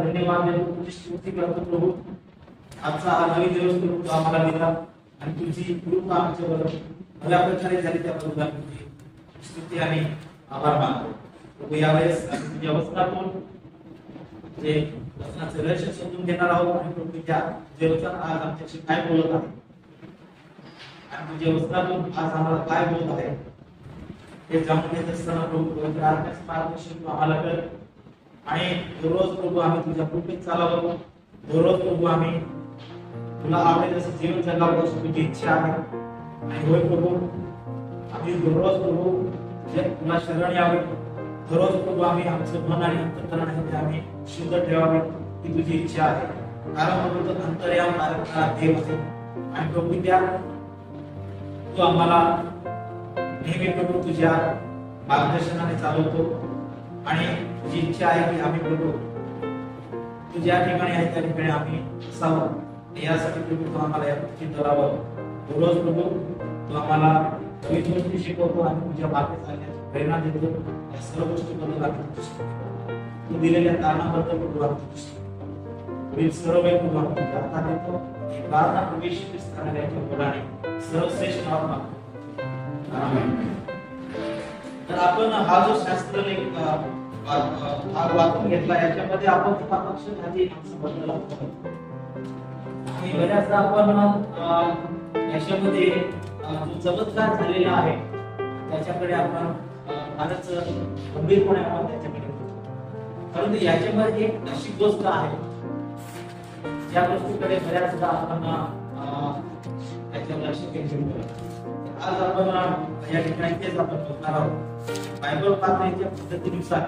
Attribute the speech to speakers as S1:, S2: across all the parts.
S1: धन्यवाद देतो, तुझी स्तुती करतो प्रभू। आजचा हा नवीन दिवस तू आम्हाला दिला आणि तुझी कृपा आमच्यावर भल्या प्रकारे झाली, त्याबद्दल तुझी स्तुती आणि आभार मानतो प्रभू। यावेळेस तुझ्या वचनातून जे वचनाचं रहस्य समजून घेणार आहोत आणि प्रभू त्या देवचा आज आमच्याशी काय बोलत आहे आणि तुझ्या वचनातून आज आम्हाला काय बोलत आहे हे जाणून घेत असताना प्रभू पवित्र आत्म्याचं मार्गदर्शन तू आम्हाला कर आणि दररोज प्रभू आम्ही तुझ्या कृपेत चालावं, दररोज प्रभू आम्ही तुला आवडेल असं जीवन जगावं अशी तुझी इच्छा आहे। आणि होय प्रभू, आम्ही दररोज प्रभू जे तुला शरण यावे, दररोज प्रभू आम्ही आमचं मन आणि अंतःकरण आम्ही शुद्ध ठेवावे ही तुझी इच्छा आहे। कारण प्रभू तो अंतर्याम देव आहे आणि प्रभू त्या तू आम्हाला नेहमी प्रभू तुझ्या मार्गदर्शनाने चालवतो आणि तुझी इच्छा आहे की आम्ही प्रभू तू ज्या ठिकाणी आहे त्या ठिकाणी आम्ही असावं, यासाठी प्रभू तू आम्हाला या पृथ्वीत धरावं। रोज प्रभू तू आम्हाला विविध गोष्टी शिकवतो आणि तुझ्या मार्गे चालण्याची प्रेरणा देतो। या सर्व गोष्टीबद्दल आम्ही तुझी स्तुती करतो, तू दिलेल्या कारणाबद्दल प्रभू आम्ही तुझी स्तुती करतो। पुढील सर्व वेळ प्रभू आम्ही तुझ्या हातात देतो। ही प्रार्थना प्रवेश करणाऱ्याच्या मुलाने सर्वश्रेष्ठ नावात मागतो, आमेन। तर आपण हा जो शास्त्रलेख भाग वाचून घेतला, याच्यामध्ये आपण पक्षघाती माणसाबद्दल आणि बऱ्याचदा आपण याच्यामध्ये जो चमत्कार झालेला आहे त्याच्याकडे आपण फारच गंभीरपणे आपण त्याच्याकडे बघतो, परंतु याच्यामध्ये एक अशी गोष्ट आहे ज्या गोष्टीकडे बऱ्याचदा आपण त्याच्यावर लक्ष केंद्रित करतो। आज आपण या ठिकाणी तेच आपण बघणार आहोत। बायबल पाहण्याच्या पद्धतीनुसार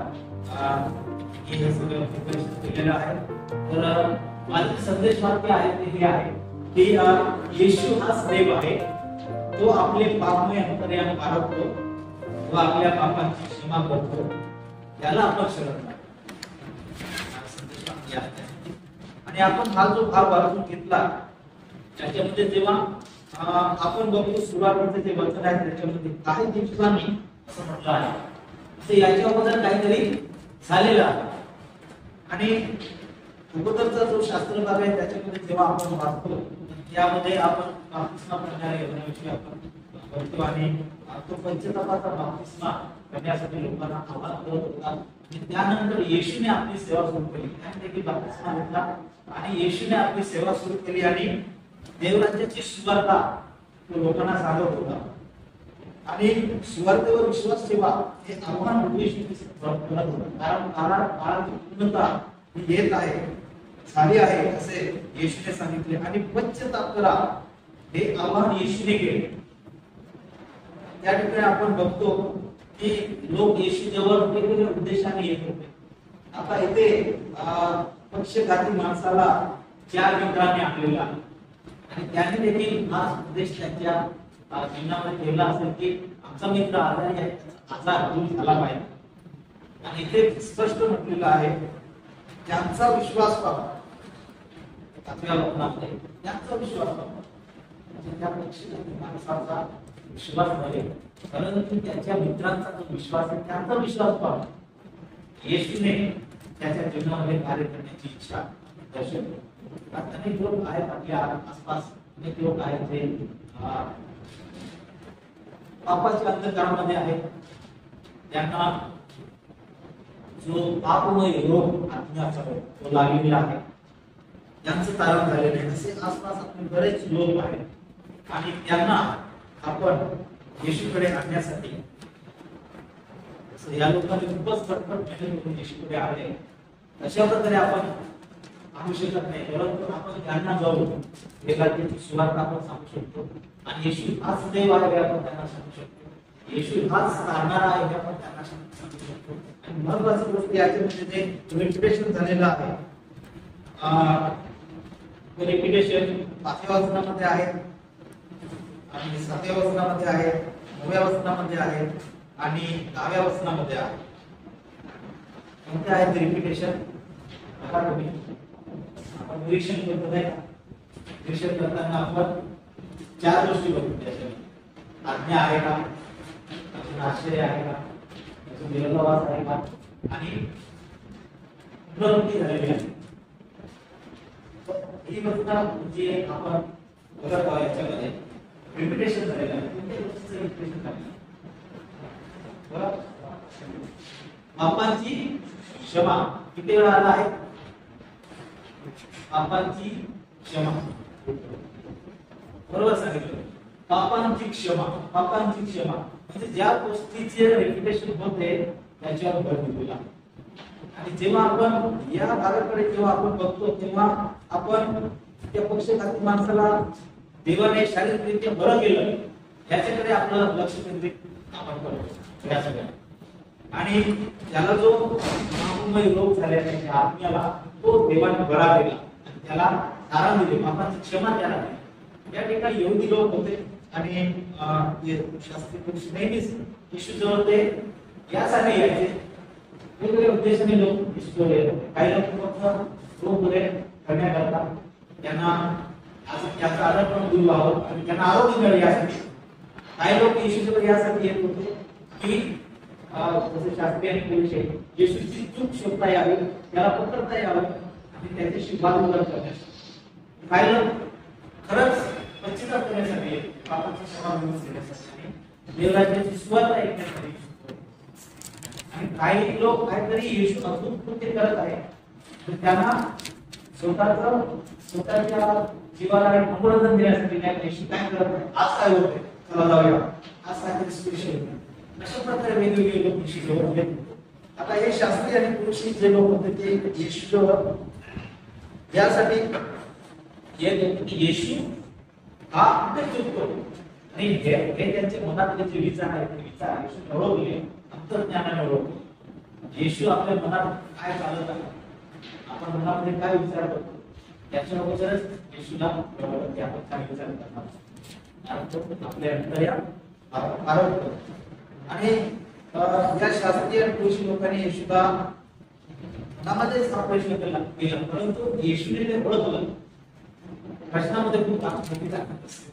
S1: हे सगळं प्रिपरेशन केलेलं आहे। तर माझे संदेश वाक्य आहे ते हे आहे की येशू हाच देव आहे, तो आपले पापमय अंतर्यान बाळगतो व आपल्या पापांची क्षमा करतो, याला आपण शरण आणि आपण हा जो भाग वाचून घेतला त्याच्यामध्ये जेव्हा आपण बघतो सुरुवातीचे जे वचन आहे त्याच्यामध्ये काही दिवसांनी असं म्हटलं आहे, ते याच्या अगोदर काहीतरी झालेलं आहे आणि अगोदरचा जो शास्त्र भाग आहे त्याच्यामध्ये जेव्हा आपण वाचतो त्यामध्ये आपण बाप्तिस्मा करणाऱ्या योजनेविषयी आपण बोलतो आणि तो पंचतापाचा बाप्तिस्मा करण्यासाठी लोकांना आवाहन करत होता आणि त्यानंतर येशूने आपली सेवा सुरू केली। त्याने देखील बाप्तिस्मा घेतला आणि येशूने आपली सेवा सुरू केली आणि देवराज्याची सुवार्ता तो लोकांना सांगत होता आणि सुवार्तेवर विश्वास ठेवा हे आव्हान करत होता। कारण काळाची पूर्णता ही येत आहे, झाली आहे असे येशूने सांगितले आणि पश्चाताप करा हे आव्हान येशूने केले। त्या ठिकाणी आपण बघतो की लोक येशू जवळ वेगवेगळ्या उद्देशाने येत होते। आता इथे पक्षघाती माणसाला 4 मित्रांनी आणलेला आणि त्याने देखील हा उद्देश त्यांच्या जीवनामध्ये ठेवला असेल की आमचा मित्र आजारी आहे, आजार दूर झाला पाहिजे आणि इथे स्पष्ट म्हटलेलं आहे त्यांचा विश्वास पाहा, त्यांचा विश्वास पाहा, त्या पक्षघाती माणसाचा विश्वास नव्हे परंतु त्याच्या मित्रांचा जो विश्वास आहे त्यांचा विश्वास पाहा। येशूने त्याच्या जीवनामध्ये कार्य करण्याची इच्छा दर्शवली। अनेक लोक आहेत आपल्या आसपास, अनेक लोक आहेत जे पापाच्या अंधकारामध्ये आहेत, त्यांना जो पापमय रोग आत्म्याचा तो लागलेला आहे, त्यांचं तारण झालेलं आहे। असे आसपास आपले बरेच लोक आहेत आणि त्यांना आपण येशूकडे आणण्यासाठी या लोकांनी खूपच खटपट मेहनत करून येशूकडे आले। अशा प्रकारे आपण आणू शकत नाही, परंतु आपण त्यांना जाऊन देवाची सुवार्ता आपण सांगू शकतो आणि येशू हाच देव आहे हे आपण त्यांना सांगू शकतो, येशू हाच तारणारा आहे हे आपण त्यांना सांगू शकतो। आणि महत्त्वाची गोष्ट याच्यामध्ये जे रिपिटेशन झालेलं आहे, रिपिटेशन 5व्या वचनामध्ये आहे आणि 7व्या वचनामध्ये आहे, 9व्या वचनामध्ये आहे आणि 10व्या वचनामध्ये आहे। कोणते आहेत रिपिटेशन? आपण निरीक्षण करतो नाही, निरीक्षण करताना आपण 4 गोष्टी बघतो त्याच्यामध्ये। आज्ञा आहे का, अजून आश्चर्य आहे का, अजून विरोधाभास आहे का, आणि पुनरुक्ती झालेली आहे. ही गोष्ट म्हणजे आपण बघत आहोत याच्यामध्ये रिपिटेशन झालेलं आहे. कोणत्या गोष्टीचं रिपिटेशन झालेलं आहे? पापांची क्षमा किती वेळा आला आहे? पापांची क्षमा, बरोबर सांगितलं. पापांची क्षमा, पापांची क्षमा म्हणजे ज्या गोष्टीचे रिपिटेशन होते त्याच्यावर भर दिलेला. आणि जेव्हा आपण या भागाकडे जेव्हा आपण बघतो तेव्हा आपण त्या पक्षपाती माणसाला देवाने शारीरिकरित्या बरं केलं याच्याकडे आपलं लक्ष केंद्रित आपण करतो या सगळ्या. आणि त्याला जो महामय रोग झाल्याच्या आत्म्याला तो देवाने बरा केला आणि त्याला आराम दिले, पापांची क्षमा त्याला दिली. या ठिकाणी यहुदी लोक होते आणि शास्त्रीय पुरुष नेहमीच येशूजवळ ते यासाठी यायचे, वेगवेगळ्या उद्देशाने लोक येशूजवळ येतात. काही लोक फक्त रोग बरे करण्याकरता, त्यांना त्याचा आजार पण दूर व्हावं आणि त्यांना आरोग्य मिळेल यासाठी. काही लोक येशूजवळ यासाठी येत होते की जसे शास्त्रीय आणि पुरुष आहे येशूची चूक शोधता यावी, त्याला पकडता यावं आणि त्याच्याशी वादविवाद करण्यासाठी. काही लोक खरंच पश्चाताप करण्यासाठी, पापाची क्षमा मिळवण्यासाठी, देवराज्याची सुवार्ता ऐकण्यासाठी. आणि काही लोक काहीतरी येशू अद्भुत कृत्य करत आहे, त्यांना स्वतःच्या जीवाला एक मनोरंजन देण्यासाठी काय येशू काय करत आहे, आज काय होते, चला जाऊया, आज काहीतरी स्पेशल होते. अशा प्रकारे वेगवेगळे लोक येशू जवळ येत. आता हे शास्त्रीय आणि पुरुषी जे लोक होते ते येशू जवळ यासाठी येत होते की येशू हा कुठे चुकतो. आणि हे त्यांच्या मनातले जे विचार आहेत ते विचार येशू ओळखले, अंतर्ज्ञानाने ओळखले. येशू आपल्या मनात काय चालत आहे, आपण मनामध्ये काय विचार करतो याच्या अगोदरच येशूला आपण काय विचार करणार आपल्या अंतर्यात आरोप करतो. आणि या शास्त्रीय आणि पुरुषी लोकांनी येशूला मनामध्येच हा प्रश्न केला, परंतु येशूने ते ओळखलं. प्रश्नामध्ये खूप मोठी ताकद असते.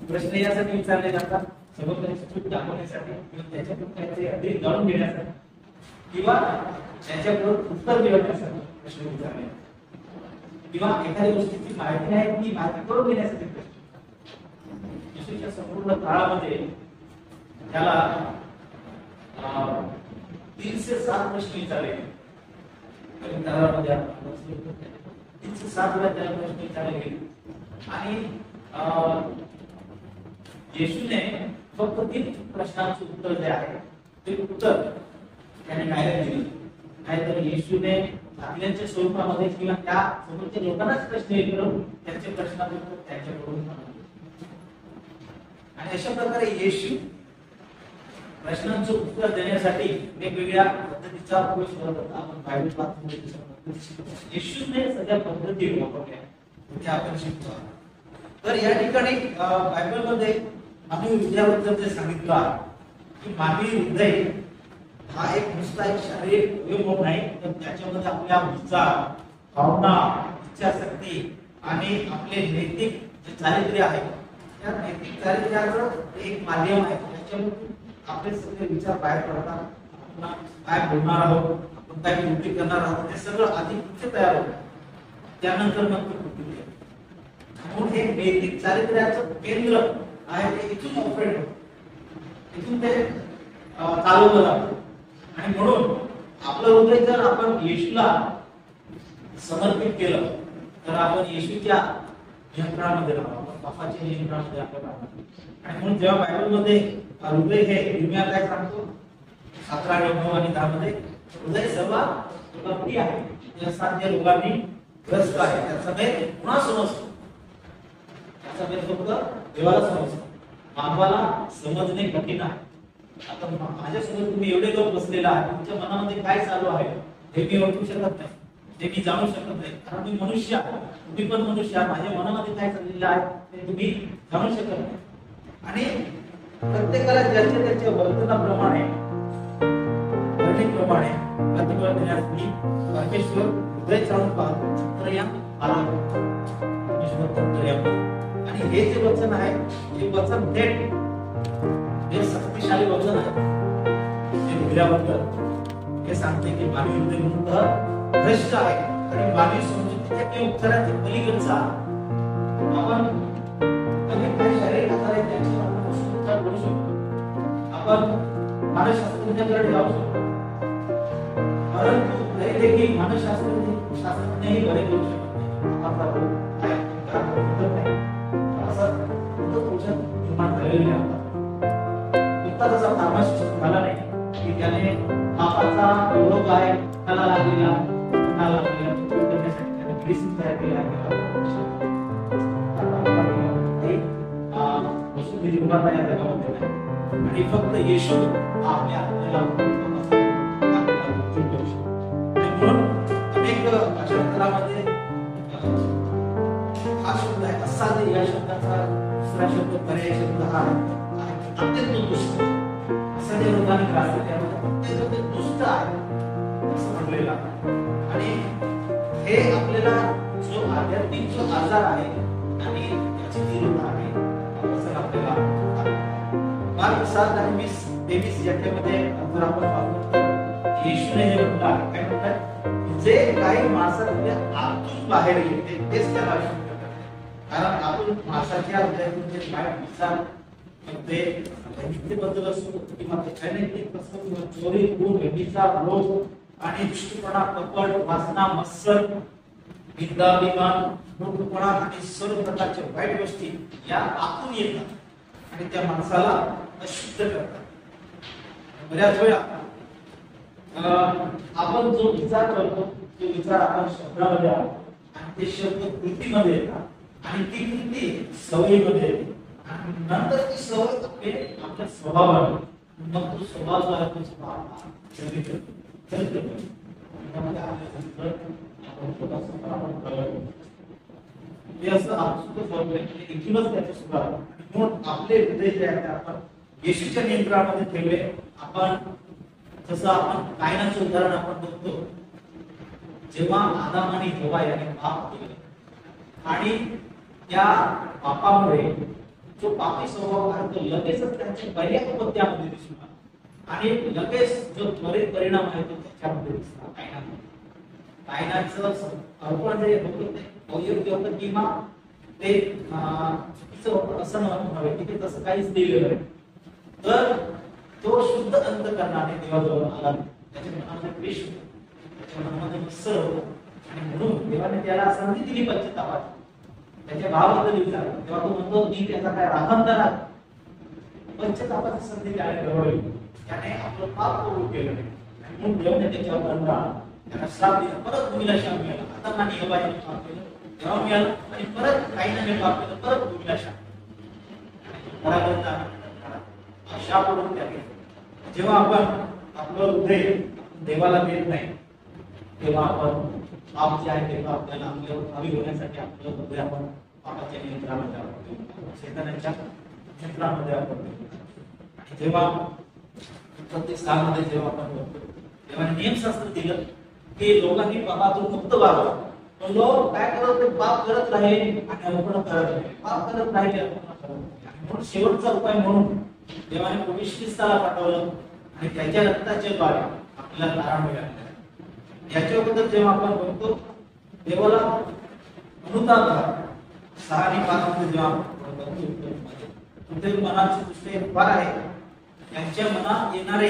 S1: प्रश्न यासाठी विचारले जातात सगळ्यांची चूक दाखवण्यासाठी किंवा त्याच्याकडून काहीतरी अधिक जाणून घेण्यासाठी किंवा त्याच्याकडून उत्तर मिळवण्यासाठी प्रश्न विचारले, किंवा एखाद्या गोष्टीची माहिती नाही ती माहिती करून घेण्यासाठी प्रश्न. येशूच्या संपूर्ण काळामध्ये त्याला 307 प्रश्न विचारले. 307 वेळा त्याला प्रश्न विचारले गेले. आणि येशूने फक्त 3 प्रश्नांचे उत्तर जे आहे ते उत्तर त्याने नाही दिले. नाहीतर येशूने आपल्याच्या स्वरूपामध्ये किंवा त्या समोरच्या लोकांनाच प्रश्न विचारून त्यांचे प्रश्नाचे उत्तर त्यांच्याकडून. आणि अशा प्रकारे येशू प्रश्नांचं उत्तर देण्यासाठी वेगवेगळ्या पद्धतीचा उपयोग करत होता. आपण बायबल वाचतो, येशूने सगळ्या पद्धती वापरल्या ते आपण शिकतो. तर या ठिकाणी बायबलमध्ये मानवी हृदयाबद्दल जे सांगितलं आहे की मानवी हृदय हा एक नुसता एक शारीरिक अवयव नाही, तर त्याच्यामध्ये आपल्या विचार, भावना, इच्छाशक्ती आणि आपले नैतिक जे चारित्र्य आहे त्या नैतिक चारित्र्याचं एक माध्यम आहे. त्याच्यामुळे आपले सगळे विचार बाहेर पडतात. आपण काय बोलणार आहोत, आपण काय कृती करणार आहोत, ते सगळं आधी कुठे तयार होतं, त्यानंतर मग कृती. म्हणून हे नैतिक चारित्र्याचं केंद्र आहे ते इथून ऑपरेट होतं, इथून ते चालवलं जातं. आणि म्हणून आपलं हृदय जर आपण येशूला समर्पित केलं तर आपण येशूच्या नियंत्रणामध्ये राहतो, बापाच्या नियंत्रणामध्ये आपण राहतो. आणि म्हणून जेव्हा बायबलमध्ये हृदय हे इर्मिया काय सांगतो 17 आणि 10 मध्ये हृदय सर्वात कपटी आहे, या साध्य रोगांनी ग्रस्त आहे. त्याचा भेद पुन्हा समजतो, त्याचा भेद फक्त देवाला समजतो, मानवाला समजणे कठीण आहे. आता माझ्यासोबत तुम्ही एवढे लोक बसलेला आहे, तुमच्या मनामध्ये काय चालू आहे हे मी ओळखू शकत नाही, ते मी जाणू शकत नाही, कारण मी मनुष्य आहे, तुम्ही पण मनुष्य आहात. माझ्या मनामध्ये काय चाललेलं आहे ते तुम्ही जाणू शकत नाही. आणि प्रत्येकाला ज्याच्या त्याच्या वर्तनाप्रमाणे वर्णीप्रमाणे प्रतिफळ देण्यास मी परमेश्वर हृदय चालून पाहतो, तर या आणि हे जे वचन आहे हे वचन थेट हे शक्तिशाली वचन आहे. हे बोलल्याबद्दल हे सांगते की मानवी हृदय मूळतः भ्रष्ट आहे आणि मानवी समजुतीच्या किंवा उपचाराच्या पलीकडचा आपण अनेक काही शारीरिक आजार आहेत त्यांची आपण उपचार करू शकतो. आपण मानसशास्त्रज्ञाकडे जाऊ शकतो, परंतु हे देखील मानसशास्त्रज्ञही बरे करू शकत नाही. आपला रोग काय नाही असं औषध निर्माण झालेले असतात. इतका तसा फार्मासिस्ट झाला नाही की त्याने मापाचा रोग आहे त्याला लागलेला करण्यासाठी त्याने मेडिसिन तयार केला आहे. आणि फक्त येशू आपल्या म्हणून अनेक भाषांतरामध्ये हा शब्द आहे असाध्य या शब्दाचा दुसरा शब्द पर्याय शब्द हा अत्यंत दुष्ट. असाध्य रोगाने ग्रासलेले अत्यंत दुष्ट आहे असं म्हटलेलं आहे. आणि हे आपल्याला जो आध्यात्मिक जो आजार आहे आणि त्याची तीव्रता आहे असं आपल्याला मार्क 7:20-23 याच्यामध्ये जर आपण पाहतो तर येशूने हे म्हटलं आहे. काय म्हणतात? जे काही माणसाच्या आतून बाहेर येते तेच त्याला अशुद्ध करते. कारण आपण माणसाच्या हृदयातून जे काय विचार ते नीतीबद्दल असो किंवा अनैतिक असो किंवा चोरी, खून, व्यभिचार, रोग आणि दुष्टपणा, कपट, वासना, मत्सर, विद्याभिमान, मूर्खपणा आणि सर्व प्रकारच्या वाईट गोष्टी या आतून येतात आणि त्या माणसाला अशुद्ध करतात. बऱ्याच वेळा आपण जो विचार करतो तो विचार आपण शब्दामध्ये आणतो आणि ते शब्द कृतीमध्ये येतात आणि ती कृती सवयीमध्ये येते आणि नंतर ती सवय आपल्या स्वभावामध्ये मग तो स्वभाव जो आहे तो स्वभाव हे असं आपसुकच होत नाही. इथूनच त्याचं सुधार म्हणून आपले हृदय जे आहे आपण येशूच्या नियंत्रणामध्ये ठेवले. आपण जसं आपण कायनाचं उदाहरण आपण बघतो, जेव्हा आदाम आणि हवा याने पाप केले आणि त्या पापामुळे जो पापी स्वभाव आहे तो लगेचच त्यांच्या पहिल्या अपत्यामध्ये दिसून आला आणि लगेच जो त्वरित परिणाम आहे तो त्याच्यामध्ये दिसला. कायनाचं अर्पण जे होतं ते अयोग्य होतं किंवा ते चुकीचं होतं असं नव्हे, की तसं काहीच दिलेलं नाही. तर तो शुद्ध अंतःकरणाने देवाजवळ आला. त्याच्या मनामध्ये द्वेष होता, त्याच्या मनामध्ये मत्सर होता आणि म्हणून देवाने त्याला संधी दिली पश्चातापाची. त्याच्या भावाबद्दल विचारलं तेव्हा तो म्हणतो मी त्याचा काय राखणदार आहे. पश्चातापाची संधी त्याने गवळली. त्याने आपलं पाप कबूल केलं नाही आणि म्हणून देवाने त्याच्यावर दंड आणला, त्याला श्राप दिला. परत भूमीला शाप मिळाला. आता आणि हवाने पाप केलं तेव्हा मिळालं आणि परत काहींनी पाप केलं परत भूमीला शाप. अशा पडून त्याने जेव्हा आपण आपलं हृदय देवाला देत नाही तेव्हा आपण पाप जे आहे तेव्हा आपल्याला आपल्या भावी होण्यासाठी आपलं हृदय आपण पापाच्या नियंत्रणामध्ये आणतो, शैतानाच्या नियंत्रणामध्ये आपण. जेव्हा प्रत्येक स्थानामध्ये जेव्हा आपण बघतो तेव्हा नियमशास्त्र दिलं की लोकांनी पापातून मुक्त व्हावं. पण लोक काय करत ते पाप करत राहिले आणि अर्पण करत राहिले, पाप करत राहिले अर्पण करत राहिले. म्हणून शेवटचा उपाय म्हणून देवाने प्रभू ख्रिस्ताला पाठवलं आणि त्याच्या रक्ताच्या द्वारे आपल्याला तारण मिळालं. याच्याबद्दल जेव्हा आपण बघतो देवाला अनुताप झाला 6 आणि 5 मध्ये जेव्हा तुमच्या मनाची दृष्टी फार आहे, त्यांच्या मनात येणारे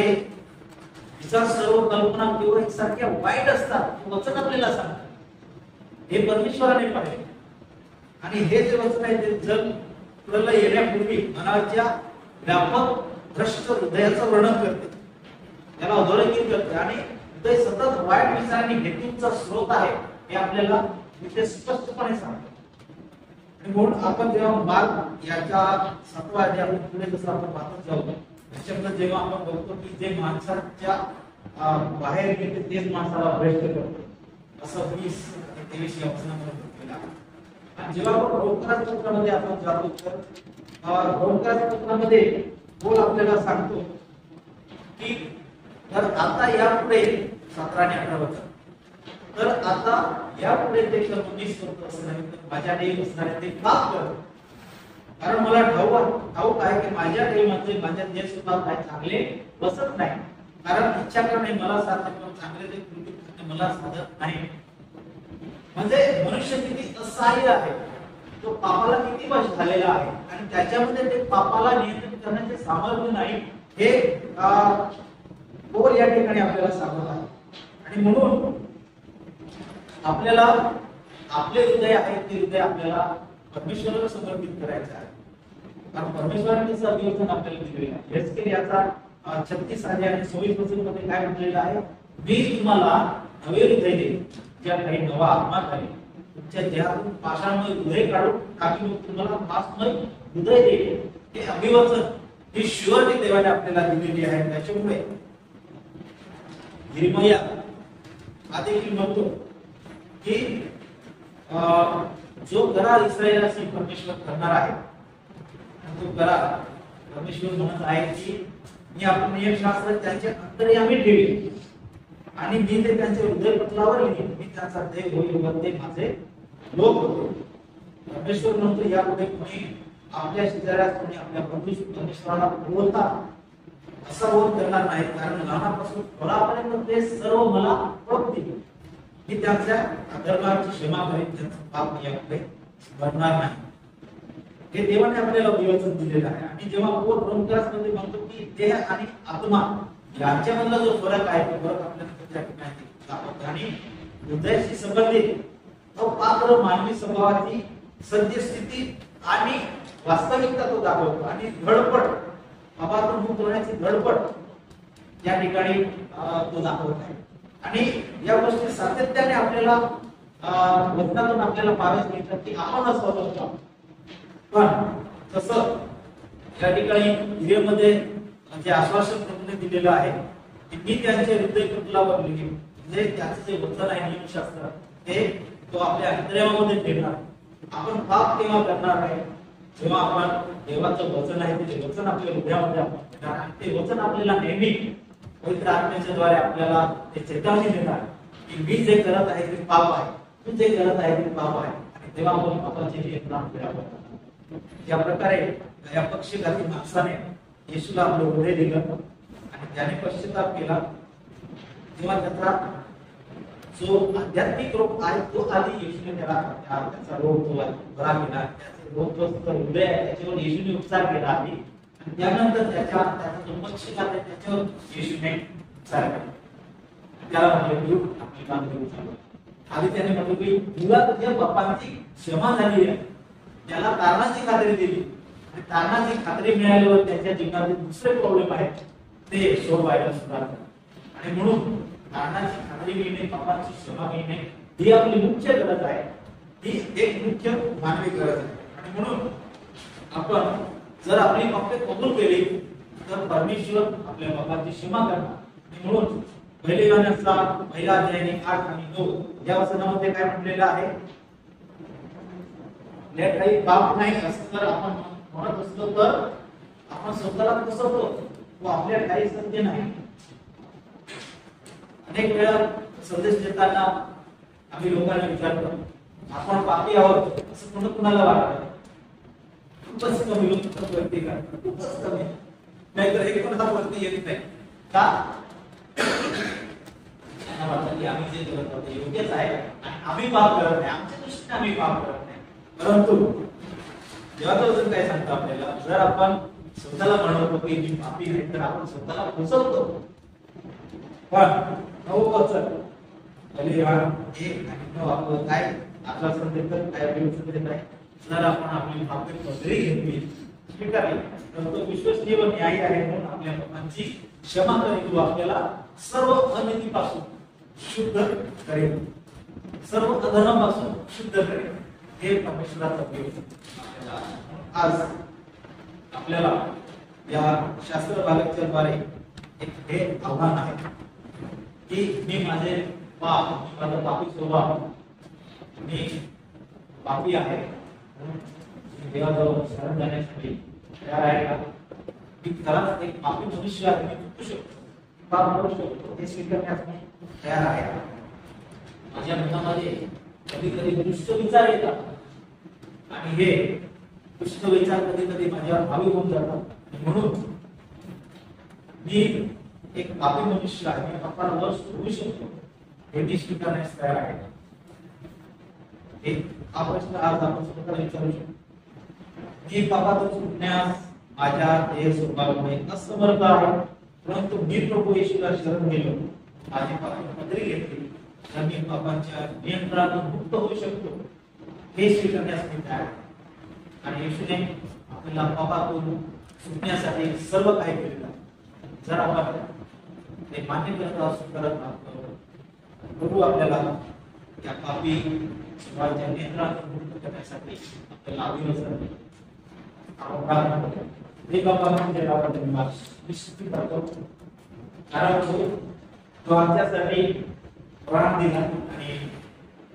S1: विचार सर्व कल्पना किंवा एकसारख्या वाईट असतात. वचन आपल्याला सांगतात हे परमेश्वराने पाहिले आणि हे जे वचन आहे ते जग प्रलय येण्यापूर्वी मनाच्या व्यापक भ्रष्ट हृदयाचं वर्णन करते, त्याला अधोरेखित करते आणि हृदय सतत वाईट विचारांनी हेतूचा स्रोत आहे हे आपल्याला इथे स्पष्टपणे सांगतो. आणि म्हणून आपण जेव्हा मार्ग याच्या 7व्या अध्यायात पुढे जसं आपण वाचत जाऊ त्याच्यामध्ये जेव्हा आपण बघतो की जे माणसाच्या बाहेर येते तेच माणसाला भ्रष्ट करतो असं 20 आणि 23 या वचनामध्ये म्हटलेलं आहे. आणि जेव्हा आपण रोमकाराच्या पत्रामध्ये आपण जातो तर रोमकाराच्या पत्रामध्ये बोल आपल्याला सांगतो की तर आता यापुढे 17 आणि 18 वचन तर आता यापुढे ते सर्व मीच करतो असं नाही तर माझ्याने असणारे ते पाप करतो कारण मला ठाऊक आहे की माझ्या देवामध्ये माझ्या देह सुद्धा काय चांगले बसत नाही, कारण इच्छा करणे मला साधत पण चांगले ते कृती करणे मला साधत नाही. म्हणजे मनुष्य किती असहाय्य आहे, तो पापाला किती वश झालेला आहे आणि त्याच्यामध्ये ते पापाला नियंत्रित करण्याचे सामर्थ्य नाही, हे पोल या ठिकाणी आपल्याला सांगत आहे. आणि म्हणून आपल्याला आपले हृदय आहे ते हृदय आपल्याला परमेश्वराला समर्पित करायचं आहे. कारण परमेश्वराने त्याचं अभिवचन आपल्याला दिलेलं आहे. हेच याचा 36 आणि 26 मध्ये काय म्हटलेलं आहे, मी तुम्हाला नवे हृदय देईन, ज्या काही नवा आत्मा झाले तुमच्या देहातून पाषाणमय हृदय काढून टाकी, मग तुम्हाला मांसमय हृदय देईन. हे अभिवचन, ही शुअरटी देवाने आपल्याला दिलेली आहे. त्याच्यामुळे यिर्मया हा देखील म्हणतो की जो करार इस्रायलाशी परमेश्वर करणार आहे, तो करार परमेश्वर म्हणत आहे की मी आपले नियमशास्त्र त्यांच्या अंतर्यामी ठेवीन आणि मी ते त्यांच्या हृदय पटलावर लिहीन. मी त्यांचा देव होईल व ते माझे लोक होतील. परमेश्वर म्हणतो यापुढे कोणी आपल्या शेजाऱ्यास कोणी आपल्या परमेश्वराला बोलता असा बोध करणार नाही, कारण लहानापासून थोरापर्यंत ते सर्व मला ओळखतील. मी त्यांच्या अधर्माची क्षमा करीन, त्यांचं पाप यापुढे भरणार नाही. हे देवाने आपल्याला विवचन दिलेलं आहे. आणि जेव्हा पोल रोमकरांमध्ये म्हणतो की देह आणि आत्मा यांच्यामधला जो फरक आहे, तो फरक आपल्याला त्या ठिकाणी दाखवतो. आणि हृदयाशी संबंधित तो पात्र मानवी स्वभावाची सद्यस्थिती आणि वास्तविकता तो दाखवतो. आणि धडपड पापातून मुक्त होण्याची धडपड या ठिकाणी तो दाखवत आहे. आणि या गोष्टी सातत्याने आपल्याला वचनातून आपल्याला पाहाव्यास मिळतात की आपण स्वतंत्र, पण तसं या ठिकाणी हिरेमध्ये जे आश्वासन प्रभूने दिलेलं आहे की मी त्यांचे हृदय पटलावर लिहीन. म्हणजे त्याचं जे वचन आहे नियमशास्त्र ते तो आपल्या अंतर्यामध्ये ठेवणार. आपण पाप तेव्हा करणार आहे जेव्हा आपण देवाचं वचन आहे ते वचन आपल्या हृदयामध्ये आपण घेणार, आणि ते वचन आपल्याला नेहमी पवित्र आत्म्याच्या द्वारे आपल्याला ते चेतावणी देणार की मी जे करत आहे ते पाप आहे, तू जे करत आहे ते पाप आहे. आणि तेव्हा आपण पापाचे नियंत्रण करावं. या प्रकारे या पक्षघाती माणसाने येशूला आपलं हृदय दिलं आणि त्याने पश्चाताप केला. तेव्हा त्याचा जो आध्यात्मिक रोग आहे तो आधी येशूने त्याचा रोग जो आहे बरा केला. त्याचे रोग जो हृदय आहे त्याच्यावर येशूने उपचार केला आधी, आणि त्यानंतर त्याचा जो पक्षघात आहे त्याच्यावर येशूने उपचार केला. त्याला म्हटलं तू आपली कामगिरी चालव. आधी त्याने म्हटलं की तुला तुझ्या बापांची क्षमा झाली आहे, त्याला कारणाची खात्री दिली, आणि कारणाची खात्री मिळाल्यावर त्याच्या जीवनात दुसरे प्रॉब्लेम आहेत ते सोडवायला सुरुवात करा. आणि म्हणून कारणाची खात्री मिळणे, पापांची क्षमा मिळणे ही आपली मुख्य गरज आहे. ही एक मुख्य मानवी गरज आहे. आणि म्हणून आपण जर आपली पापे कबूल केली तर परमेश्वर आपल्या पापांची क्षमा करणार. आणि म्हणून पहिले योहानचा पहिला अध्याय 8 आणि 9 या वचनामध्ये काय म्हटलेलं आहे, आपल्या काही पाप नाही असं जर आपण म्हणत असलो तर आपण स्वतःला फसवतो व आपल्या काही सत्य नाही. अनेक वेळा संदेश देताना आम्ही लोकांना विचारतो आपण पापी आहोत असं कुणाला वाटतं. खूपच कमी लोक वरती करतात, खूपच कमी, नाहीतर एक पण हा वरती येत नाही का वाटतं की आम्ही जे करत आहोत योग्यच आहे आणि आम्ही पाप करत नाही, आमच्या दृष्टीने आम्ही पाप करत नाही. परंतु जेव्हा तो काय सांगतो आपल्याला, जर आपण स्वतःला म्हणतो की मी पापी नाही तर आपण स्वतःला फसवतो. पण वचन काय आश्वासन देतात, काय अभिवचन देत आहे, जर आपण आपली पापे पदरी घेतली स्वीकारली तर तो विश्वसनीय व न्यायी आहे म्हणून आपल्या पापांची क्षमा करेल व आपल्याला सर्व अनितीपासून शुद्ध करेल, सर्व अधर्मापासून शुद्ध करेल. हे परमेश्वराचा आपल्याला आज आपल्याला या शास्त्र भागाच्या द्वारे एक हे आव्हान आहे की मी माझे पाप, माझा पापी स्वभाव, मी पापी आहे देवाजवळ शरण जाण्यासाठी तयार आहे का? मी खराच एक पापी मनुष्य आहे, मी चुकू शकतो, पाप करू शकतो, हे स्वीकारण्यास मी तयार आहे. माझ्या मनामध्ये कधी कधी दुष्ट विचार येतात आणि हे दुष्ट विचार कधी कधी माझ्यावर हावी होऊन जातात. म्हणून मी एक पापी मनुष्य आहे, मी पापाला सोडू शकतो हे मी स्वीकारण्यास तयार आहे. हा प्रश्न आज आपण स्वतःला विचारू शकतो. मी पापातून सुटण्यास माझ्या देह स्वभावामुळे असमर्थ आहे, परंतु मी प्रभू येशूला शरण गेलो, माझी पाप पदरी घेतली, तर मी पापांच्या नियंत्रणातून मुक्त होऊ शकतो हे स्वीकारण्यास मी तयार आहे. आणि येशूने आपल्याला पापातून सुटण्यासाठी सर्व काही केलेलं आहे. जर आपण ते मान्य करत असू करत प्रभू आपल्याला त्या पापी स्वभावाच्या नियंत्रणातून मुक्त करण्यासाठी आपल्याला अभिनंदन आपण प्रार्थना करतो. हे बाबा म्हणजे आपण विस्तृत करतो, कारण तो आमच्यासाठी प्राण दिला आणि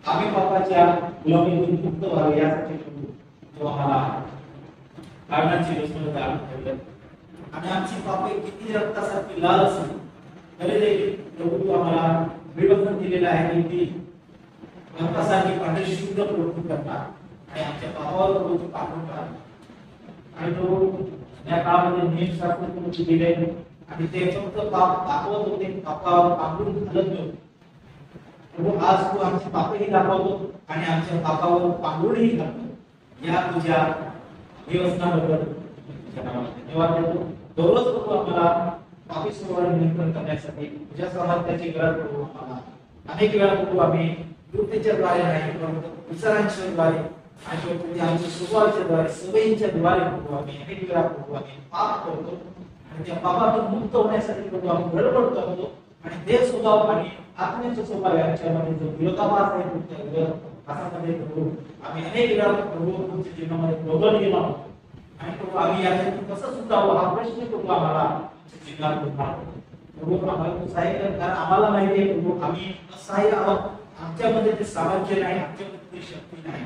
S1: आम्ही पापाच्या गुलामीतून मुक्त व्हावे यासाठी तो आम्हाला कारणाची रचना दान केली. आणि आमची पापे किती रक्तासारखी लाल असली तरी देखील प्रभू तू आम्हाला विवसन दिलेलं आहे की ती रक्तासारखी पांढरी शुद्ध प्रवृत्ती करणार आणि आमच्या पापावर प्रभू तू पाठवून काढणार. आणि तो या काळामध्ये नियमशास्त्र तुम्ही दिले आणि ते फक्त पाप दाखवत होते, पापावर पांघरून घालत नव्हते. प्रभू आज तू आमचे पापही दाखवतो आणि आमच्या पापावर पांघरूनही घालतो. या तुझ्या व्यवस्थाबद्दल धन्यवाद देतो. दररोज प्रभू आम्हाला पापी स्वभावावर नियंत्रण करण्यासाठी तुझ्या सामर्थ्याची गरज प्रभू आम्हाला अनेक वेळा प्रभू आम्ही कृतीच्या द्वारे नाही परंतु विचारांच्या द्वारे आणि आमच्या स्वभावाच्या द्वारे सवयींच्या द्वारे प्रभू आम्ही अनेक वेळा प्रभू आम्ही पाप करतो आणि त्या पापातून मुक्त होण्यासाठी प्रभू आम्ही धडपड करतो. आणि देह स्वभाव आणि आत्म्याचा स्वभाव यांच्यामध्ये जो विरोधाभास आहे तुमच्या विरोधाभासामध्ये प्रभू आम्ही अनेक वेळा प्रभू तुमच्या जीवनामध्ये प्रबल गेलो आहोत. आणि प्रभू आम्ही याच्यातून कसं सुटावं हा प्रश्न प्रभू आम्हाला जीवनात उद्भवतो. प्रभू आम्हाला सहाय्य कर, कारण आम्हाला माहिती आहे प्रभू आम्ही असहाय्य आहोत, आमच्यामध्ये ते सामर्थ्य नाही, आमच्यामध्ये ते शक्ती नाही,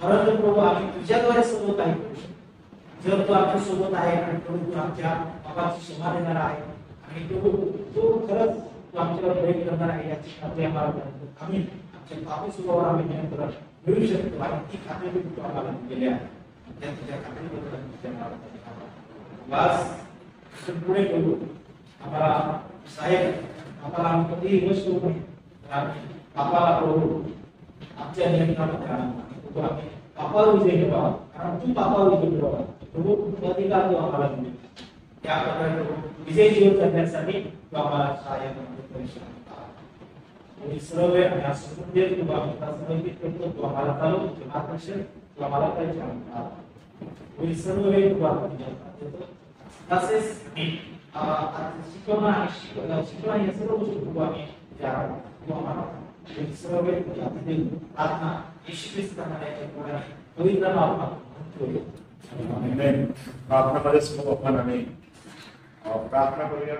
S1: परंतु प्रभू आम्ही तुझ्याद्वारे सर्व काही करू शकतो. जर तू आमच्या सोबत आहे आणि प्रभू तू आमच्या पापाची क्षमा देणार आहे आणि प्रभू तू खरंच तू आमच्यावर प्रेम करणार आहे याची खात्री आम्हाला करतो. आम्ही आमच्या पापी स्वभावावर आम्ही नियंत्रण मिळू शकतो आणि ती खात्री तू आम्हाला दिलेली आहे. त्या तुझ्या खात्रीबद्दल पुढे करू आम्हाला साहेब आम्हाला आम्ही कधीही वश करू नये. पापाला प्रभू आमच्या नियंत्रणामध्ये आणा. आम्ही पापावर विजय मिळवा, कारण तू पापावर विजय मिळवा प्रभू तुझा अधिकार तो आम्हाला मिळेल. त्या प्रकारे विजय जीवन जगण्यासाठी तो आम्हाला सहाय्य सर्व वेळ आणि असंपूर्ण तू आम्हाला समर्पित करतो. तू आम्हाला चालवतो, तुझे मार्गदर्शन तू आम्हाला पाहिजे. सर्व वेळ तू आम्हाला देतो. तसेच शिकवणं आणि शिकवणं या सर्व गोष्टी तू आम्ही तू आम्हाला सर्व वेळ प्रार्थना येशू ख्रिस्ताच्या पवित्र नावात प्रार्थना मध्ये सर्व आपण प्रार्थना करूया.